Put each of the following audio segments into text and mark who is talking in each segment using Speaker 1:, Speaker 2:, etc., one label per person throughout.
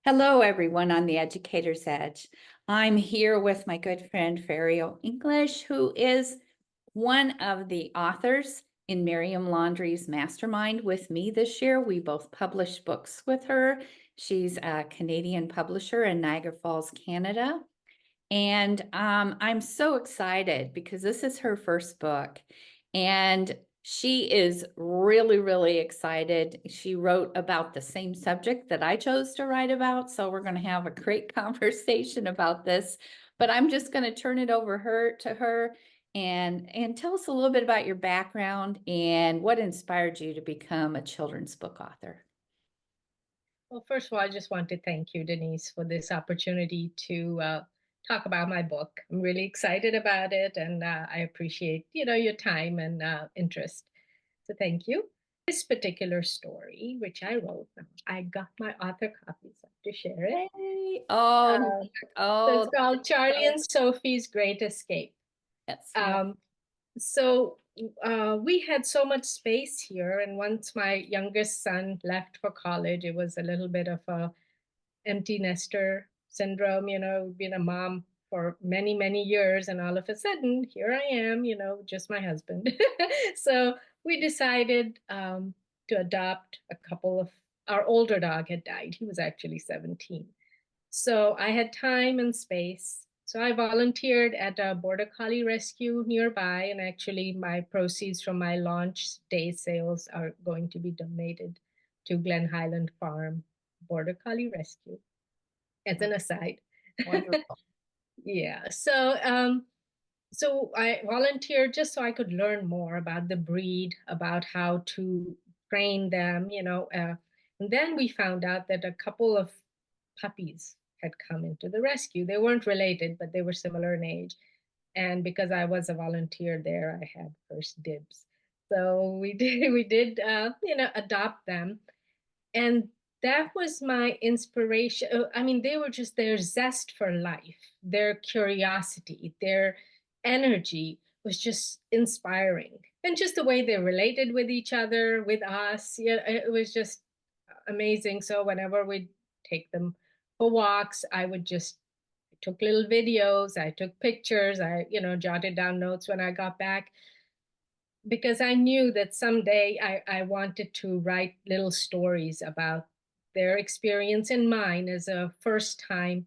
Speaker 1: Hello, everyone on the Educator's Edge. I'm here with my good friend Farial English, who is one of the authors in Miriam Laundrie's Mastermind with me this year. We both published books with her. She's a Canadian publisher in Niagara Falls, Canada. And I'm so excited because this is her first book. And she is really, really excited. She wrote about the same subject that I chose to write about. So we're going to have a great conversation about this. But I'm just going to turn it over to her and tell us a little bit about your background and what inspired you to become a children's book author.
Speaker 2: Well, first of all, I just want to thank you, Denise, for this opportunity to talk about my book. I'm really excited about it, and I appreciate, your time and interest. So thank you. This particular story, which I wrote, I got my author copies. I have to share it.
Speaker 1: Yay. Oh,
Speaker 2: Uh, so
Speaker 1: oh,
Speaker 2: it's called Charlie and Sophie's Great Escape.
Speaker 1: that's
Speaker 2: Um, so we had so much space here, and once my youngest son left for college, it was a little bit of a empty nester syndrome, being a mom for many, many years. And all of a sudden, here I am, just my husband. So we decided to adopt a couple of, our older dog had died. He was actually 17. So I had time and space. So I volunteered at a border collie rescue nearby. And actually, my proceeds from my launch day sales are going to be donated to Glen Highland Farm Border Collie Rescue as an aside.
Speaker 1: wonderful.
Speaker 2: Yeah. So I volunteered just so I could learn more about the breed, about how to train them, and then we found out that a couple of puppies had come into the rescue. They weren't related, but they were similar in age. And because I was a volunteer there, I had first dibs. So we did adopt them. And that was my inspiration. I mean, they were just their zest for life, their curiosity, their energy was just inspiring. And just the way they related with each other, with us, yeah, it was just amazing. So whenever we'd take them for walks, I would just took little videos, I took pictures, I jotted down notes when I got back because I knew that someday I wanted to write little stories about their experience and mine as a first time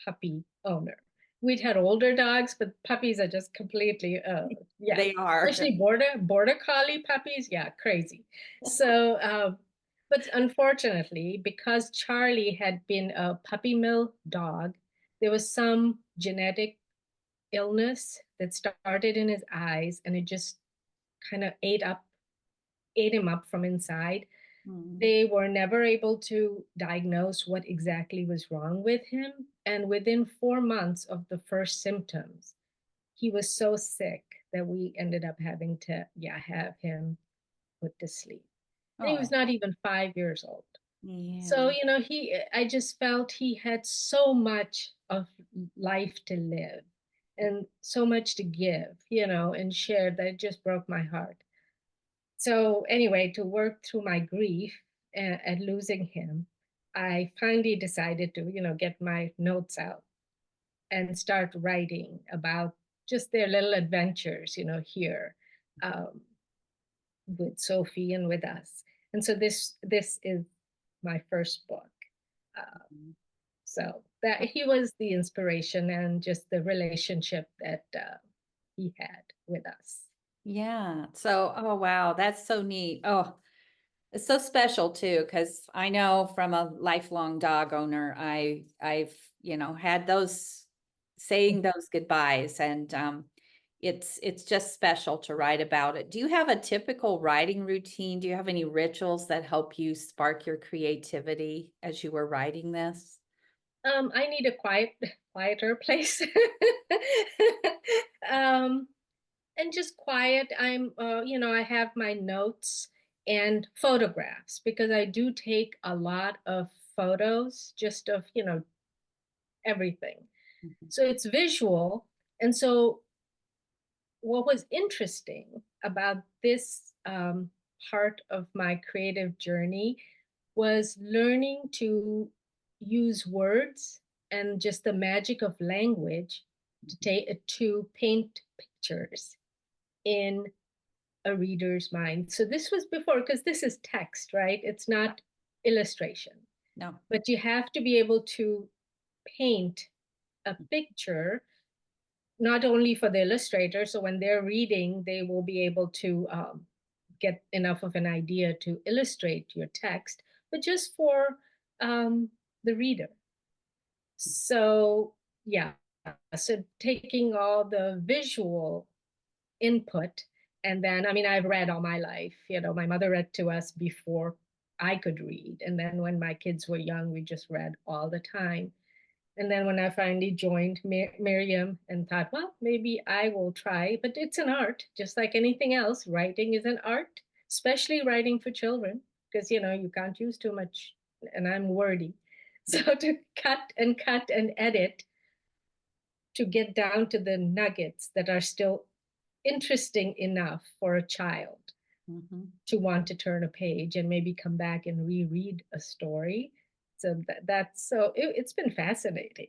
Speaker 2: puppy owner. We'd had older dogs, but puppies are just completely, yeah,
Speaker 1: They are.
Speaker 2: especially border collie puppies. Yeah, crazy. So, but unfortunately, because Charlie had been a puppy mill dog, there was some genetic illness that started in his eyes, and it just kind of ate him up from inside.
Speaker 1: Mm.
Speaker 2: They were never able to diagnose what exactly was wrong with him. And within 4 months of the first symptoms, he was so sick that we ended up having to, yeah, have him put to sleep. And he was
Speaker 1: Oh,
Speaker 2: not even 5 years old. So,
Speaker 1: yeah.
Speaker 2: I just felt he had so much of life to live and so much to give, and share that it just broke my heart. So anyway, to work through my grief at losing him, I finally decided to, get my notes out and start writing about just their little adventures, here um, with Sophie and with us. And so this is my first book.
Speaker 1: Mm.
Speaker 2: So that he was the inspiration and just the relationship that he had with us.
Speaker 1: Yeah. So, oh wow, that's so neat. Oh, it's so special too, because I know from a lifelong dog owner, I've had those saying those goodbyes, and it's just special to write about it. Do you have a typical writing routine? Do you have any rituals that help you spark your creativity as you were writing this?
Speaker 2: I need a quieter place. um, and just quiet. I have my notes and photographs because I do take a lot of photos just of, everything.
Speaker 1: Mhm.
Speaker 2: So it's visual. And so what was interesting about this part of my creative journey was learning to use words and just the magic of language to paint pictures in a reader's mind. So this was before, because this is text, right? It's not illustration,
Speaker 1: No.
Speaker 2: but you have to be able to paint a picture not only for the illustrator, so when they're reading, they will be able to get enough of an idea to illustrate your text, but just for the reader. So, yeah, so taking all the visual input, and then, I mean, I've read all my life. You know, my mother read to us before I could read. And then when my kids were young, we just read all the time. And then when I finally joined Miriam and thought, well, maybe I will try, but it's an art, just like anything else. Writing is an art, especially writing for children, because, you know, you can't use too much, and I'm wordy. So to cut and edit to get down to the nuggets that are still interesting enough for a child
Speaker 1: Mm-hmm.
Speaker 2: to want to turn a page and maybe come back and reread a story. So it's been fascinating.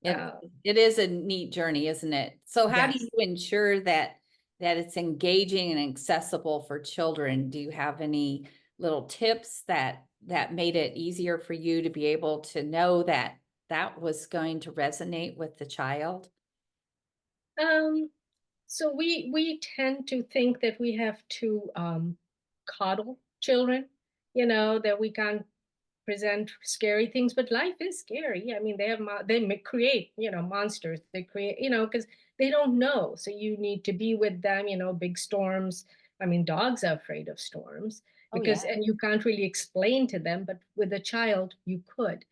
Speaker 1: It,
Speaker 2: Uh,
Speaker 1: it is a neat journey, isn't it? So how do
Speaker 2: yes.
Speaker 1: you ensure that it's engaging and accessible for children? Do you have any little tips that made it easier for you to be able to know that that was going to resonate with the child?
Speaker 2: Um, so we tend to think that we have to coddle children, you know, that we can't present scary things, but life is scary. I mean, they create, you know, monsters. They create, you know, because they don't know. So you need to be with them, you know, big storms. I mean, dogs are afraid of storms
Speaker 1: Oh, yeah.
Speaker 2: because, and you can't really explain to them, but with a child, you could.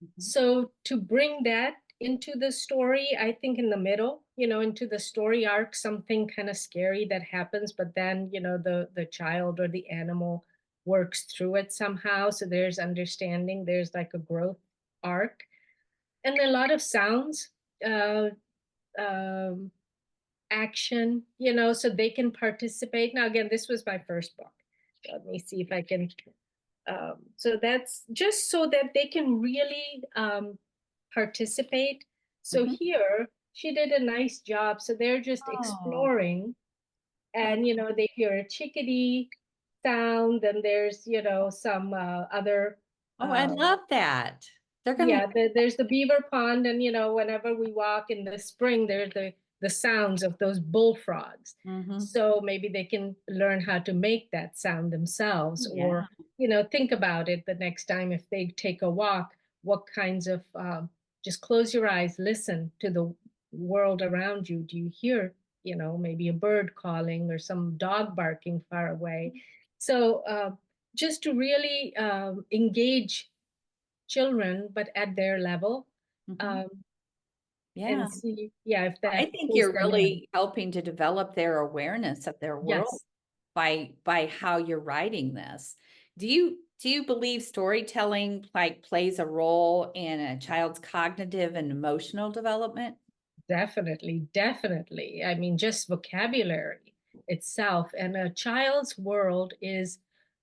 Speaker 1: Mhm.
Speaker 2: So to bring that into the story, I think in the middle, you know, into the story arc, something kind of scary that happens, but then, you know, the child or the animal works through it somehow. So there's understanding, there's like a growth arc. And a lot of sounds, uh, um, action, you know, so they can participate. Now, again, this was my first book. Let me see if I can so that's just so that they can really participate. So
Speaker 1: Mhm.
Speaker 2: here she did a nice job. So they're just
Speaker 1: Oh,
Speaker 2: exploring,
Speaker 1: oh,
Speaker 2: and you know they hear a chickadee sound, and there's you know some other
Speaker 1: oh, I
Speaker 2: um,
Speaker 1: love that. They're gonna,
Speaker 2: yeah, there's the beaver pond, and you know, whenever we walk in the spring, there's the sounds of those bullfrogs.
Speaker 1: mhm.
Speaker 2: So maybe they can learn how to make that sound themselves,
Speaker 1: Yeah.
Speaker 2: or you know, think about it the next time if they take a walk, what kinds of just close your eyes, listen to the world around you. Do you hear, you know, maybe a bird calling or some dog barking far away? So just to really engage children, but at their level,
Speaker 1: Mhm.
Speaker 2: um,
Speaker 1: Yeah.
Speaker 2: and see, yeah, if
Speaker 1: I
Speaker 2: that
Speaker 1: think
Speaker 2: pulls
Speaker 1: you're
Speaker 2: them in.
Speaker 1: really helping to develop their awareness of their world
Speaker 2: Yes,
Speaker 1: by how you're writing this. Do you believe storytelling like plays a role in a child's cognitive and emotional development?
Speaker 2: definitely, definitely. I mean, just vocabulary itself, and a child's world is,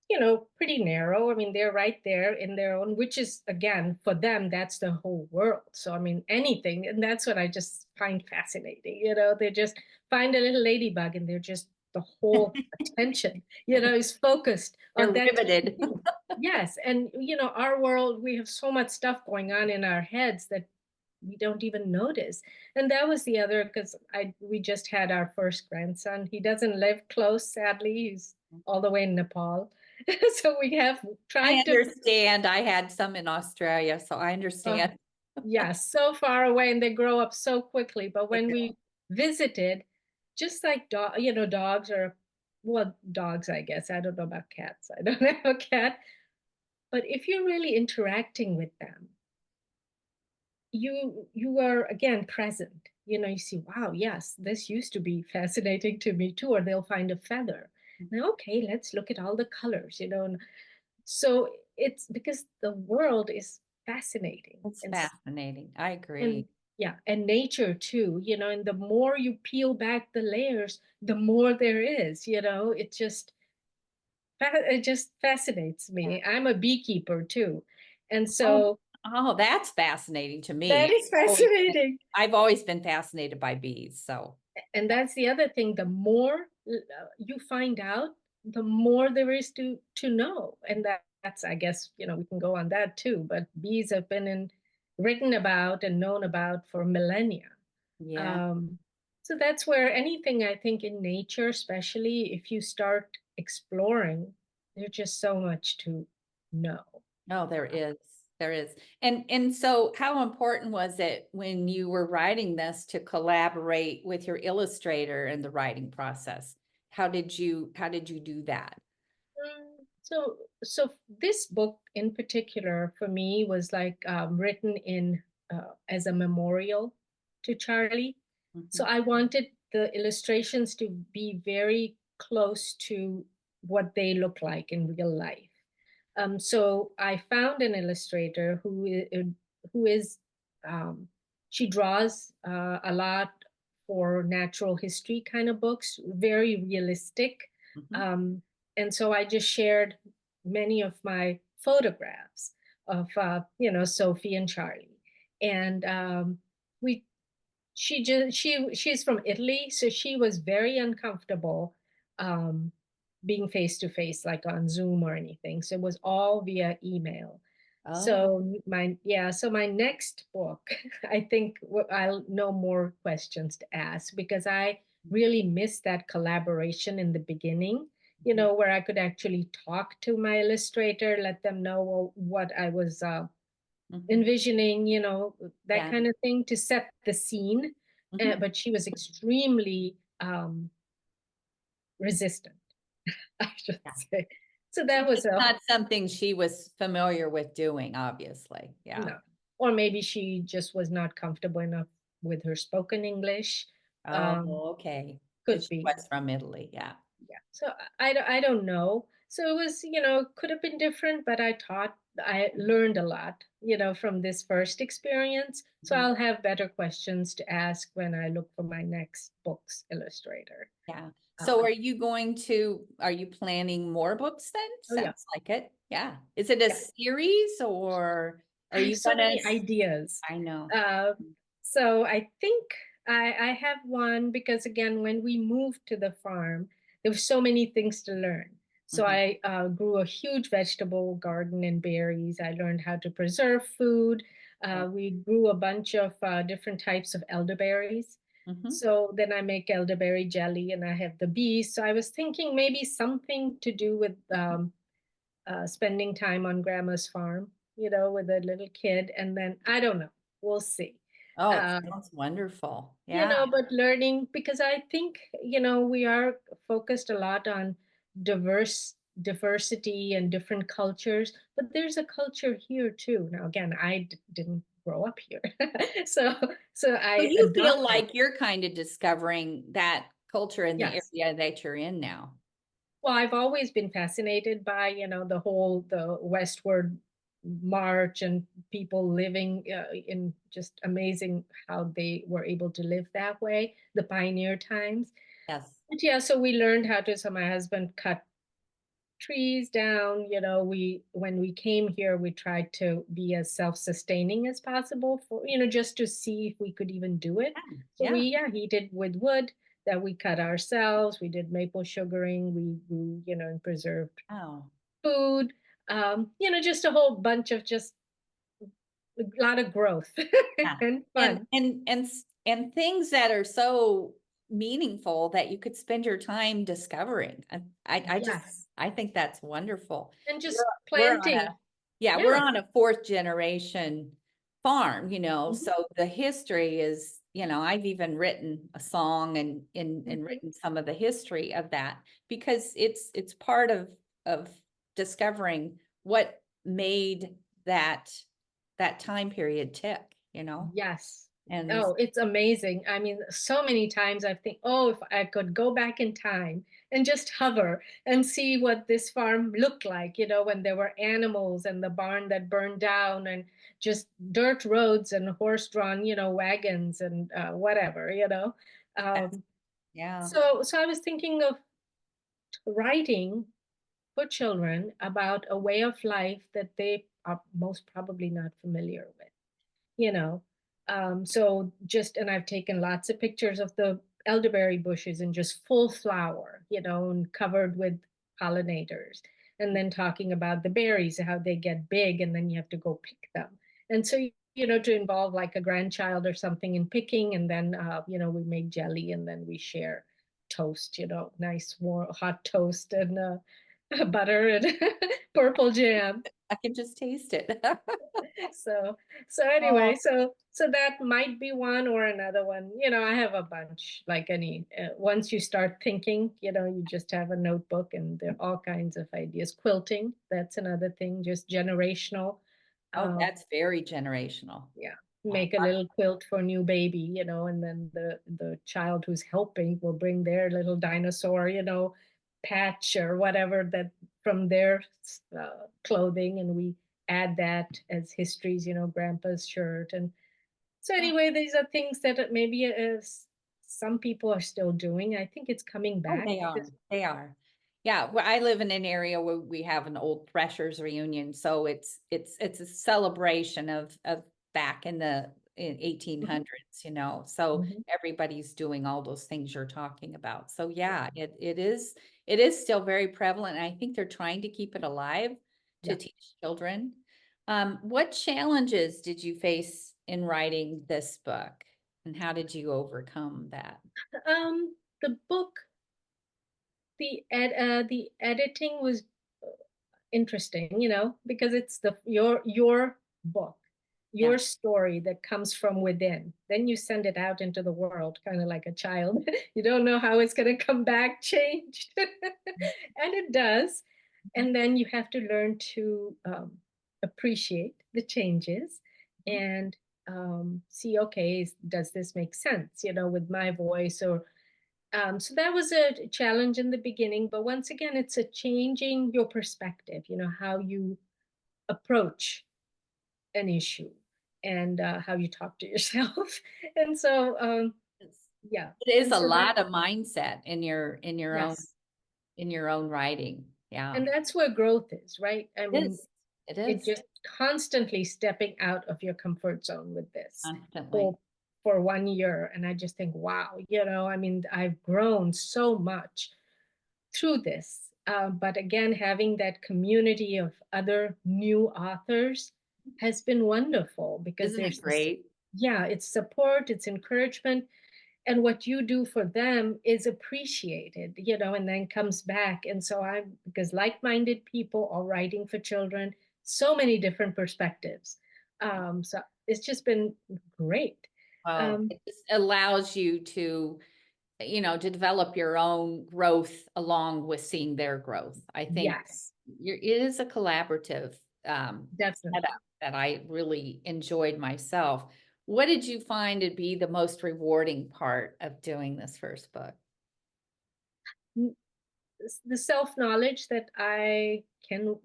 Speaker 2: you know, pretty narrow. I mean, they're right there in their own, which is again for them, that's the whole world. So I mean, anything, and that's what I just find fascinating. You know, they just find a little ladybug, and they're just the whole attention, you know, is focused on
Speaker 1: They're
Speaker 2: that tiny
Speaker 1: riveted.
Speaker 2: thing. Yes, and you know, our world, we have so much stuff going on in our heads that we don't even notice. And that was the other, because I we just had our first grandson. He doesn't live close, sadly. He's all the way in Nepal. So we have
Speaker 1: I
Speaker 2: tried to,
Speaker 1: understand. I had some in Australia, so I
Speaker 2: uh,
Speaker 1: understand.
Speaker 2: yeah, so far away, and they grow up so quickly. But
Speaker 1: They
Speaker 2: when
Speaker 1: do.
Speaker 2: we visited, just like you know, dogs are, well, dogs, I guess. I don't know about cats. I don't have a cat. But if you're really interacting with them, you are again present. You know, you see, wow, yes, this used to be fascinating to me too. Or they'll find a feather, now okay, let's look at all the colors, you know. And so it's because the world is fascinating,
Speaker 1: It's
Speaker 2: and
Speaker 1: fascinating. I
Speaker 2: and
Speaker 1: agree.
Speaker 2: yeah, and nature too, you know. And the more you peel back the layers, the more there is, you know. It just fascinates
Speaker 1: Yeah.
Speaker 2: me. I'm a beekeeper too, and
Speaker 1: Oh,
Speaker 2: so
Speaker 1: Oh, that's fascinating to
Speaker 2: That
Speaker 1: me.
Speaker 2: is
Speaker 1: Always,
Speaker 2: fascinating.
Speaker 1: I've always been fascinated by bees. So,
Speaker 2: And that's the other thing. The more you find out, the more there is to know. And that's, I guess, we can go on that too. But bees have been written about and known about for millennia.
Speaker 1: yeah.
Speaker 2: Um, so that's where anything, I think, in nature, especially if you start exploring, there's just so much to know.
Speaker 1: No, there is. There is. And so how important was it when you were writing this to collaborate with your illustrator in the writing process? How did you do that?
Speaker 2: So this book in particular for me was like written in as a memorial to Charlie. So
Speaker 1: Mhm.
Speaker 2: I wanted the illustrations to be very close to what they look like in real life. So I found an illustrator who is she draws a lot for natural history kind of books, very realistic.
Speaker 1: Mhm.
Speaker 2: Um, and so I just shared many of my photographs of Sophie and Charlie, and we she's from Italy, so she was very uncomfortable um, being face to face, like on Zoom or anything. So it was all via email.
Speaker 1: Oh,
Speaker 2: So my next book, I think I'll know more questions to ask because I really missed that collaboration in the beginning.
Speaker 1: mhm.
Speaker 2: Where I could actually talk to my illustrator, let them know what I was
Speaker 1: Mhm.
Speaker 2: envisioning, that
Speaker 1: Yeah.
Speaker 2: kind of thing to set the scene.
Speaker 1: Mhm.
Speaker 2: But she was extremely resistant, I should
Speaker 1: Yeah.
Speaker 2: say. So
Speaker 1: So
Speaker 2: that was
Speaker 1: it's
Speaker 2: a
Speaker 1: not something she was familiar with doing, obviously. Yeah.
Speaker 2: no. Or maybe she just was not comfortable enough with her spoken English.
Speaker 1: Oh,
Speaker 2: Um,
Speaker 1: okay. Because
Speaker 2: could
Speaker 1: she
Speaker 2: be.
Speaker 1: was from Italy. Yeah.
Speaker 2: Yeah. So I don't know. So it was, could have been different, but I learned a lot, from this first experience. So
Speaker 1: Mhm.
Speaker 2: I'll have better questions to ask when I look for my next book's illustrator.
Speaker 1: Yeah. So
Speaker 2: Um,
Speaker 1: are you planning more books then?
Speaker 2: oh yeah,
Speaker 1: Sounds like it. Yeah. Is it a
Speaker 2: yeah.
Speaker 1: series or are
Speaker 2: I have
Speaker 1: you
Speaker 2: so
Speaker 1: gonna,
Speaker 2: many ideas.
Speaker 1: I know.
Speaker 2: Uh, so I think I have one because again, when we moved to the farm, there were so many things to learn. So
Speaker 1: Mhm.
Speaker 2: I grew a huge vegetable garden and berries. I learned how to preserve food.
Speaker 1: Okay.
Speaker 2: We grew a bunch of different types of elderberries.
Speaker 1: Mhm.
Speaker 2: So then I make elderberry jelly and I have the bees. So I was thinking maybe something to do with spending time on grandma's farm, with a little kid. And then I don't know, we'll see.
Speaker 1: Oh, it
Speaker 2: Uh,
Speaker 1: sounds wonderful. Yeah.
Speaker 2: but learning because I think, we are focused a lot on diversity and different cultures, but there's a culture here too. Now, again, I didn't grow up here. so, so
Speaker 1: So
Speaker 2: I
Speaker 1: you feel
Speaker 2: adopted.
Speaker 1: like you're kind of discovering that culture in the
Speaker 2: Yes.
Speaker 1: area that you're in now.
Speaker 2: Well, I've always been fascinated by, the westward march and people living in just amazing how they were able to live that way, the pioneer times.
Speaker 1: Yes.
Speaker 2: But yeah, so we learned how to, so my husband cut trees down, when we came here, we tried to be as self-sustaining as possible for, just to see if we could even do it.
Speaker 1: Yeah.
Speaker 2: So
Speaker 1: Yeah.
Speaker 2: we, yeah, heated with wood that we cut ourselves. We did maple sugaring. We grew, and preserved
Speaker 1: Oh.
Speaker 2: food. Just a whole bunch of just a lot of growth
Speaker 1: Yeah.
Speaker 2: and
Speaker 1: And
Speaker 2: fun.
Speaker 1: and things that are so meaningful that you could spend your time discovering.
Speaker 2: Yes.
Speaker 1: I think that's wonderful.
Speaker 2: And
Speaker 1: We're
Speaker 2: just
Speaker 1: we're on
Speaker 2: planting.
Speaker 1: a yeah, we're
Speaker 2: Yeah.
Speaker 1: on a fourth generation farm,
Speaker 2: Mhm.
Speaker 1: so the history is, I've even written a song and
Speaker 2: Mhm.
Speaker 1: written some of the history of that because it's part of discovering what made that time period tick.
Speaker 2: Yes.
Speaker 1: And
Speaker 2: Oh, it's amazing. I mean, so many times I think, oh, if I could go back in time and just hover and see what this farm looked like, when there were animals and the barn that burned down and just dirt roads and horse-drawn, wagons. And whatever.
Speaker 1: that's,
Speaker 2: Um,
Speaker 1: yeah.
Speaker 2: so I was thinking of writing for children about a way of life that they are most probably not familiar with, you know. So just, and I've taken lots of pictures of the elderberry bushes in just full flower, and covered with pollinators. And then talking about the berries, how they get big and then you have to go pick them. And so, to involve like a grandchild or something in picking. And then, we make jelly and then we share toast, nice warm hot toast and butter and purple jam.
Speaker 1: I can just taste it.
Speaker 2: so so
Speaker 1: Oh,
Speaker 2: anyway, so that might be one or another one. I have a bunch, like any once you start thinking, you just have a notebook and there are all kinds of ideas. Quilting, that's another thing, just generational.
Speaker 1: oh,
Speaker 2: um
Speaker 1: that's very generational.
Speaker 2: yeah,
Speaker 1: Wow.
Speaker 2: make a little quilt for new baby, and then the child who's helping will bring their little dinosaur, patch or whatever that from their clothing, and we add that as histories, grandpa's shirt. And so
Speaker 1: Yeah.
Speaker 2: anyway, these are things that maybe some people are still doing. I think it's coming
Speaker 1: Oh,
Speaker 2: back
Speaker 1: they are.
Speaker 2: because
Speaker 1: They are. Yeah, well, I live in an area where we have an old Threshers reunion, so it's a celebration of back in the in 1800s, So
Speaker 2: Mhm.
Speaker 1: everybody's doing all those things you're talking about. So yeah, it is still very prevalent. And I think they're trying to keep it alive to
Speaker 2: Yeah.
Speaker 1: teach children. What challenges did you face in writing this book, and how did you overcome that?
Speaker 2: The book, the editing was interesting, because it's your book,
Speaker 1: Yeah.
Speaker 2: your story that comes from within. Then you send it out into the world, kind of like a child. You don't know how it's going to come back changed, and it does. And then you have to learn to appreciate the changes and see, okay, does this make sense, with my voice or so that was a challenge in the beginning, but once again, it's a changing your perspective, how you approach an issue and how you talk to yourself. And so,
Speaker 1: It's-
Speaker 2: yeah.
Speaker 1: It is
Speaker 2: And
Speaker 1: a
Speaker 2: so that,
Speaker 1: lot of mindset
Speaker 2: yes.
Speaker 1: in your own writing. Yeah.
Speaker 2: And that's where growth is, right? I
Speaker 1: It
Speaker 2: mean,
Speaker 1: is. It
Speaker 2: it
Speaker 1: is
Speaker 2: just constantly stepping out of your comfort zone with this
Speaker 1: constantly.
Speaker 2: for for 1 year. And I just think, wow, I mean, I've grown so much through this. But again, having that community of other new authors has been wonderful because
Speaker 1: Isn't it
Speaker 2: there's this,
Speaker 1: great?
Speaker 2: yeah, it's support, it's encouragement, and what you do for them is appreciated, and then comes back. And so because like-minded people are writing for children, so many different perspectives. So it's just been great.
Speaker 1: Well,
Speaker 2: Um,
Speaker 1: it just allows you to develop your own growth along with seeing their growth. I think
Speaker 2: yes,
Speaker 1: it is a collaborative
Speaker 2: definitely.
Speaker 1: setup that I really enjoyed myself. What did you find to be the most rewarding part of doing this first book?
Speaker 2: The self knowledge that I can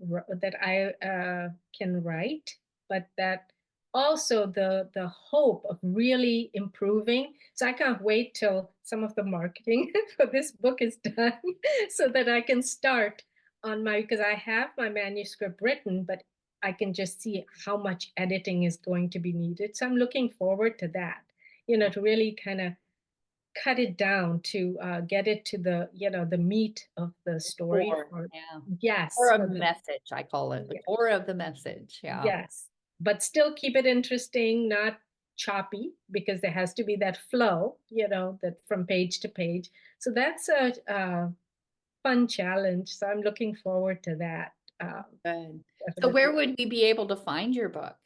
Speaker 2: write, but that also the hope of really improving. So I can't wait till some of the marketing for this book is done, so that I can start on my, because I have my manuscript written, but I can just see how much editing is going to be needed. So I'm looking forward to that. To really kind of cut it down to get it to the meat of the story
Speaker 1: Core,
Speaker 2: for,
Speaker 1: yeah. Or
Speaker 2: yes,
Speaker 1: a
Speaker 2: for the,
Speaker 1: message, I call it the
Speaker 2: yeah,
Speaker 1: core of the message. Yeah.
Speaker 2: yes, but still keep it interesting, not choppy, because there has to be that flow, that from page to page. So that's a fun challenge. So I'm looking forward to that.
Speaker 1: Good. So
Speaker 2: Definitely.
Speaker 1: where would we be able to find your book?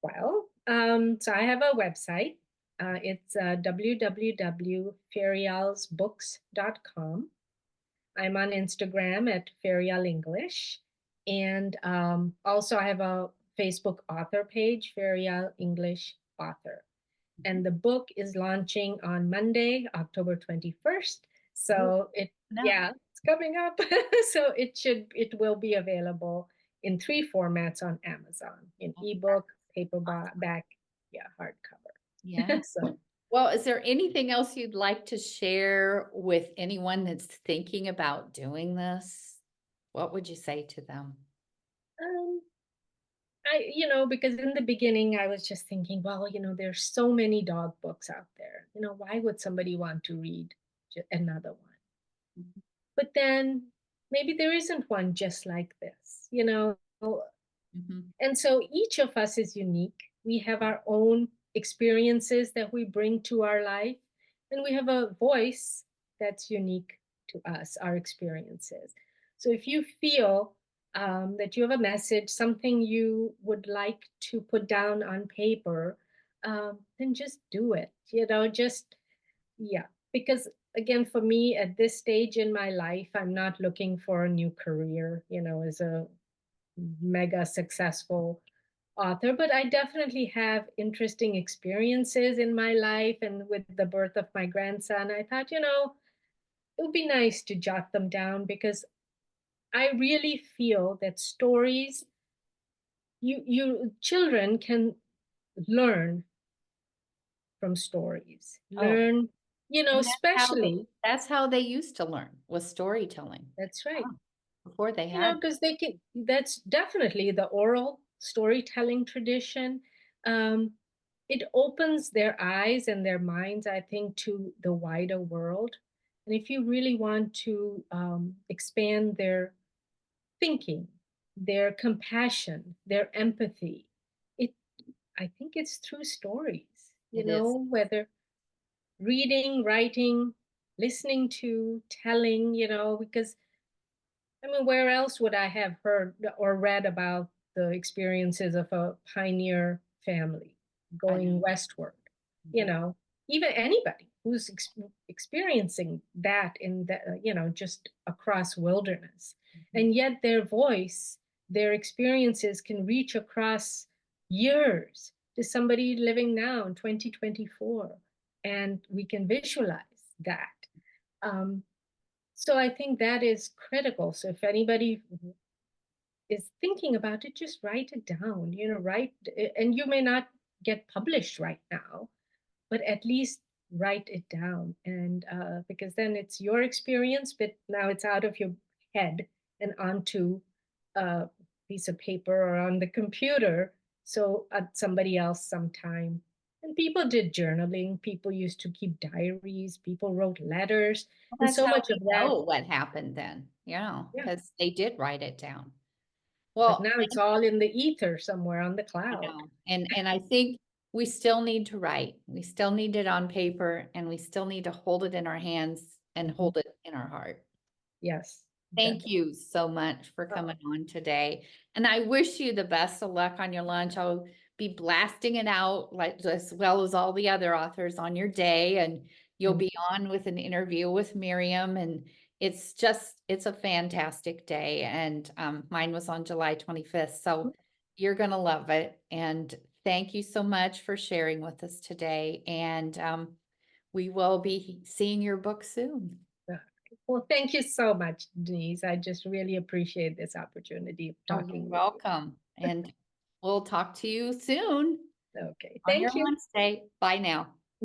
Speaker 2: Well, so I have a website. It's www.farialsbooks.com. I'm on Instagram at Farial English. And also, I have a Facebook author page, Farial English Author. And the book is launching on Monday, October 21st.
Speaker 1: Oh,
Speaker 2: So
Speaker 1: no.
Speaker 2: yeah, it's coming up. So it will be available in three formats on Amazon, in ebook, paperback, yeah,
Speaker 1: Yeah.
Speaker 2: hardcover. So
Speaker 1: Well, is there anything else you'd like to share with anyone that's thinking about doing this? What would you say to them?
Speaker 2: um, Because in the beginning I was just thinking, well, there's so many dog books out there. Why would somebody want to read another one?
Speaker 1: Mhm.
Speaker 2: But then maybe there isn't one just like this.
Speaker 1: Mhm.
Speaker 2: And so each of us is unique. We have our own experiences that we bring to our life, and we have a voice that's unique to us, our experiences. So if you feel that you have a message, something you would like to put down on paper, then just do it. Yeah. Because again, for me at this stage in my life, I'm not looking for a new career, as a mega successful author, but I definitely have interesting experiences in my life. And with the birth of my grandson, I thought, it would be nice to jot them down because I really feel that stories, you children can learn from stories.
Speaker 1: Oh, and
Speaker 2: Especially,
Speaker 1: that's how they used to learn, was storytelling.
Speaker 2: that's right.
Speaker 1: Yeah, before they had.
Speaker 2: Because that's definitely the oral storytelling tradition. Um, it opens their eyes and their minds, I think, to the wider world. And if you really want to expand their thinking, their compassion, their empathy, it I think it's through stories,
Speaker 1: It is.
Speaker 2: whether reading, writing, listening to, telling, because I mean, where else would I have heard or read about the experiences of a pioneer family
Speaker 1: I know.
Speaker 2: going westward? You
Speaker 1: Mhm.
Speaker 2: know, Even anybody who's experiencing that in the, just across wilderness.
Speaker 1: Mhm.
Speaker 2: And yet their voice, their experiences can reach across years to somebody living now in 2024. And we can visualize that. Um, so I think that is critical. So if anybody is thinking about it, just write it down, and you may not get published right now, but at least write it down. And because then it's your experience, but now it's out of your head and onto a piece of paper or on the computer. So somebody else sometime. And people did journaling. People used to keep diaries. People wrote letters.
Speaker 1: Well,
Speaker 2: And
Speaker 1: that's
Speaker 2: so
Speaker 1: how
Speaker 2: much
Speaker 1: we
Speaker 2: of that,
Speaker 1: know what happened then,
Speaker 2: yeah.
Speaker 1: because they did write it down.
Speaker 2: But
Speaker 1: Well,
Speaker 2: now it's all in the ether somewhere on the
Speaker 1: I
Speaker 2: cloud.
Speaker 1: know. And I think we still need to write. We still need it on paper and we still need to hold it in our hands and
Speaker 2: Mhm.
Speaker 1: hold it in our heart.
Speaker 2: Yes,
Speaker 1: Thank
Speaker 2: definitely.
Speaker 1: you so much for
Speaker 2: Oh,
Speaker 1: coming on today. And I wish you the best of luck on your lunch. I'll be blasting it out like as well as all the other authors on your day. And you'll
Speaker 2: thank
Speaker 1: be on with an interview with Miriam. And it's a fantastic day. And mine was on July 25th. So
Speaker 2: you.
Speaker 1: you're gonna love it. And thank you so much for sharing with us today. And we will be seeing your book soon.
Speaker 2: Well, thank you so much, Denise. I just really appreciate this opportunity of
Speaker 1: Oh, you're
Speaker 2: talking with you.
Speaker 1: welcome. And we'll talk to you soon
Speaker 2: Okay,
Speaker 1: on your
Speaker 2: thank you.
Speaker 1: lunch day. Bye now.